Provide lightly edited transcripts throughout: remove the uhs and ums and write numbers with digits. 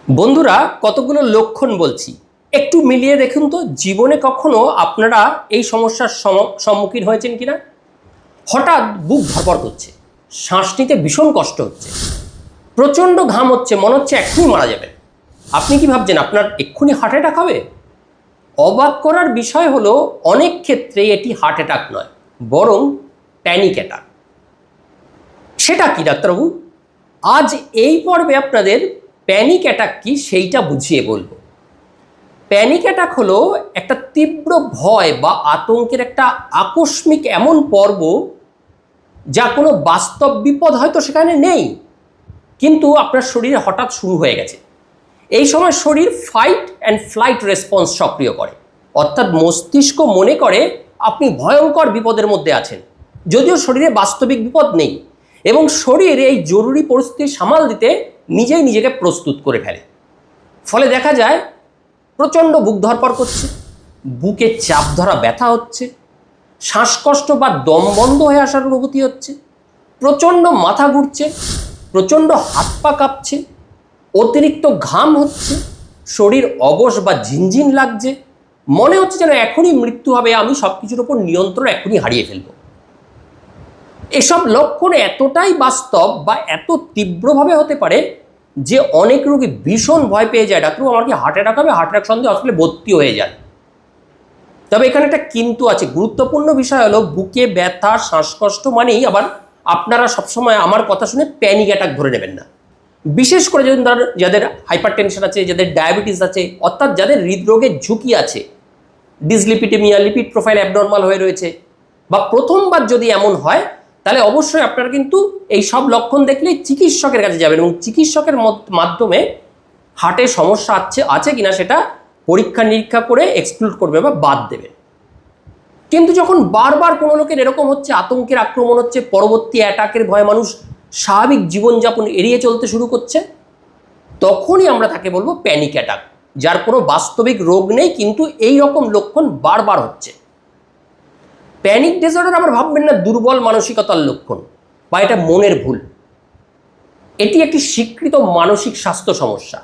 বন্ধুরা, কতগুলো লক্ষণ বলছি, একটু মিলিয়ে দেখুন তো জীবনে কখনো আপনারা এই সমস্যার সম্মুখীন হয়েছেন কিনা। হঠাৎ বুক ধরপড় করছে, শ্বাস নিতে ভীষণ কষ্ট হচ্ছে, প্রচণ্ড ঘাম হচ্ছে, মনে হচ্ছে এক্ষুনি মারা যাবে। আপনি কি ভাবছেন আপনার এক্ষুনি হার্ট অ্যাটাক হবে? অবাক করার বিষয় হলো অনেক ক্ষেত্রে এটি হার্ট অ্যাটাক নয়, বরং প্যানিক অ্যাটাক। সেটা কি ডাক্তারবাবু? আজ এই পর্বে আপনাদের প্যানিক অ্যাটাক কি সেইটা বুঝিয়ে বলবো। প্যানিক অ্যাটাক হলো একটা তীব্র ভয় বা আতঙ্কের একটা আকস্মিক এমন পর্ব, যা কোনো বাস্তব বিপদ হয়তো সেখানে নেই, কিন্তু আপনার শরীরে হঠাৎ শুরু হয়ে গেছে। এই সময় শরীর ফাইট অ্যান্ড ফ্লাইট রেসপন্স সক্রিয় করে, অর্থাৎ মস্তিষ্ক মনে করে আপনি ভয়ঙ্কর বিপদের মধ্যে আছেন, যদিও শরীরে বাস্তবিক বিপদ নেই, এবং শরীর এই জরুরি পরিস্থিতি সামাল দিতে নিজেই নিজেকে প্রস্তুত করে ফেলে। ফলে দেখা যায় প্রচণ্ড বুক ধরপড় করছে, বুকে চাপ ধরা ব্যথা হচ্ছে, শ্বাসকষ্ট বা দম বন্ধ হয়ে আসার অনুভূতি হচ্ছে, প্রচণ্ড মাথা ঘুরছে, প্রচণ্ড হাত পা কাঁপছে, অতিরিক্ত ঘাম হচ্ছে, শরীর অবশ বা ঝিনঝিন লাগছে, মনে হচ্ছে যেন এখনই মৃত্যু হবে, আমি সব কিছুর ওপর নিয়ন্ত্রণ এখনই হারিয়ে ফেলব। এসব লক্ষণ এতটাই বাস্তব বা এত তীব্রভাবে হতে পারে যে অনেক রোগী ভীষণ ভয় পেয়ে যায়, ডাক্তারবাবু আমার কি হার্ট অ্যাটাক হবে, হার্ট অ্যাটাক সন্দেহে হসপিটালে ভর্তি হয়ে যান। তবে এখানে একটা কিন্তু আছে, গুরুত্বপূর্ণ বিষয় হলো বুকে ব্যথা শ্বাসকষ্ট মানেই আবার আপনারা সবসময় আমার কথা শুনে প্যানিক অ্যাটাক ধরে নেবেন না। বিশেষ করে যদি যাদের হাইপার টেনশন আছে, যাদের ডায়াবেটিস আছে, অর্থাৎ যাদের হৃদরোগের ঝুঁকি আছে, ডিসলিপিডেমিয়া, লিপিড প্রোফাইল অ্যাবনর্মাল হয়ে রয়েছে, বা প্রথমবার যদি এমন হয়, তাহলে অবশ্যই আপনারা কিন্তু এই সব লক্ষণ দেখলেই চিকিৎসকের কাছে যাবেন, এবং চিকিৎসকের মাধ্যমে হার্টের সমস্যা আছে কিনা সেটা পরীক্ষা নিরীক্ষা করে এক্সক্লুড করবে বা বাদ দেবে। কিন্তু যখন বারবার কোনো লোকের এরকম হচ্ছে, আতঙ্কের আক্রমণ হচ্ছে, পরবর্তী অ্যাটাকের ভয়ে মানুষ স্বাভাবিক জীবনযাপন এড়িয়ে চলতে শুরু করছে, তখনই আমরা তাকে বলবো প্যানিক অ্যাটাক, যার কোনো বাস্তবিক রোগ নেই কিন্তু এই রকম লক্ষণ বারবার হচ্ছে। প্যানিক ডিসঅর্ডার আবার ভাববেন না দুর্বল মানসিকতার লক্ষণ বা এটা মনের ভুল। এটি একটি স্বীকৃত মানসিক স্বাস্থ্য সমস্যা,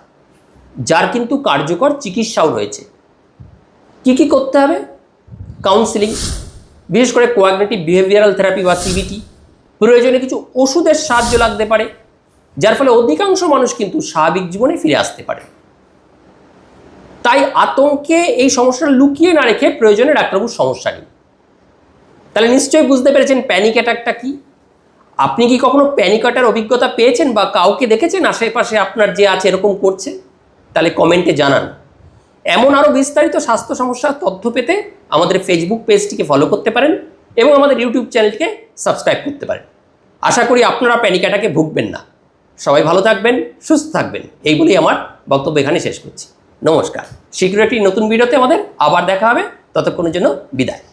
যার কিন্তু কার্যকর চিকিৎসাও রয়েছে। কি কি করতে হবে? কাউন্সিলিং, বিশেষ করে কোয়াগনিটিভ বিহেভিয়ারাল থেরাপি বা সিবিটি, প্রয়োজনে কিছু ওষুধের সাহায্য লাগতে পারে, যার ফলে অধিকাংশ মানুষ কিন্তু স্বাভাবিক জীবনে ফিরে আসতে পারে। তাই আতঙ্কে এই সমস্যাটা লুকিয়ে না রেখে প্রয়োজনে ডাক্তারবাবুর সমস্যা নেই। তাহলে নিশ্চয়ই বুঝতে পেরেছেন প্যানিক অ্যাটাকটা কি। আপনি কি কখনো প্যানিক অ্যাটাকের অভিজ্ঞতা পেয়েছেন বা কাউকে দেখেছেন আশেপাশে আপনার যে আছে এরকম করছে? তাহলে কমেন্টে জানান। এমন আরও বিস্তারিত স্বাস্থ্য সমস্যার তথ্য পেতে আমাদের ফেসবুক পেজটিকে ফলো করতে পারেন এবং আমাদের ইউটিউব চ্যানেলকে সাবস্ক্রাইব করতে পারেন। আশা করি আপনারা প্যানিক অ্যাটাকে ভুগবেন না। সবাই ভালো থাকবেন, সুস্থ থাকবেন, এই বলেই আমার বক্তব্য এখানে শেষ করছি। নমস্কার। শীঘ্রই একটি নতুন ভিডিওতে আমাদের আবার দেখা হবে, ততক্ষণের জন্য বিদায়।